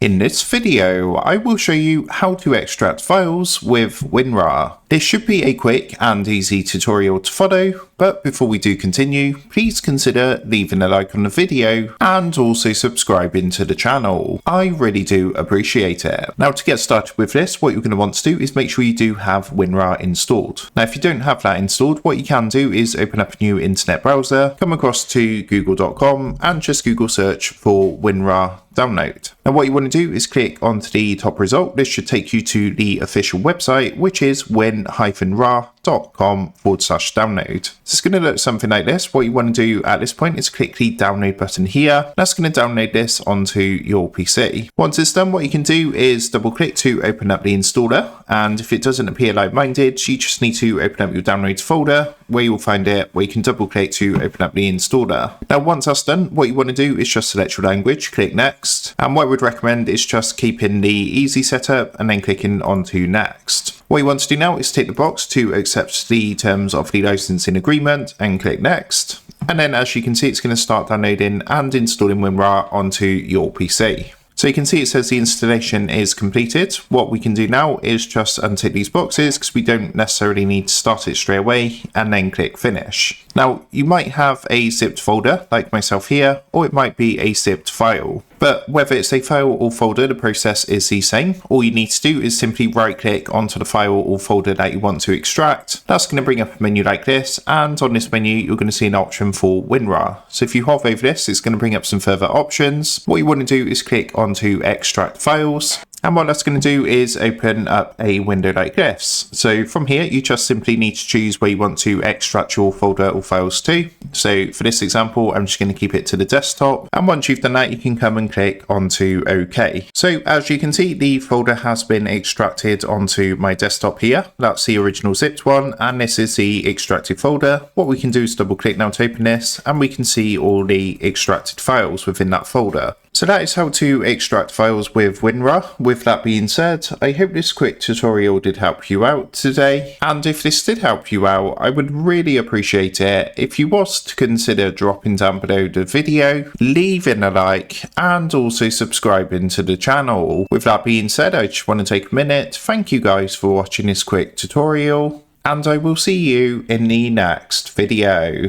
In this video, I will show you how to extract files with WinRAR. This should be a quick and easy tutorial to follow, but before we do continue, please consider leaving a like on the video and also subscribing to the channel. I really do appreciate it. Now to get started with this, what you're going to want to do is make sure you do have WinRAR installed. Now if you don't have that installed, what you can do is open up a new internet browser, come across to google.com and just Google search for WinRAR download. Now what you want to do is click onto the top result. This should take you to the official website, which is win-rar.com/download. So it's going to look something like this. What you want to do at this point is click the download button here. That's going to download this onto your PC. Once it's done, what you can do is double click to open up the installer. And if it doesn't appear like-minded, you just need to open up your downloads folder where you'll find it, where you can double click to open up the installer. Now once that's done, what you want to do is just select your language, click next. And what I would recommend is just keeping the easy setup and then clicking onto next. What you want to do now is tick the box to accept the terms of the licensing agreement and click next. And then as you can see, it's going to start downloading and installing WinRAR onto your PC. So you can see it says the installation is completed. What we can do now is just untick these boxes because we don't necessarily need to start it straight away, and then click finish. Now you might have a zipped folder like myself here, or it might be a zipped file. But whether it's a file or folder, the process is the same. All you need to do is simply right click onto the file or folder that you want to extract. That's going to bring up a menu like this, and on this menu you're going to see an option for WinRAR. So if you hover over this, it's going to bring up some further options. What you want to do is click onto extract files. And what that's going to do is open up a window like this. So from here, you just simply need to choose where you want to extract your folder or files to. So for this example, I'm just going to keep it to the desktop. And once you've done that, you can come and click onto OK. So as you can see, the folder has been extracted onto my desktop here. That's the original zipped one. And this is the extracted folder. What we can do is double click now to open this, and we can see all the extracted files within that folder. So that is how to extract files with WinRAR. With that being said, I hope this quick tutorial did help you out today. And if this did help you out, I would really appreciate it if you was to consider dropping down below the video, leaving a like, and also subscribing to the channel. With that being said, I just want to take a minute. Thank you guys for watching this quick tutorial, and I will see you in the next video.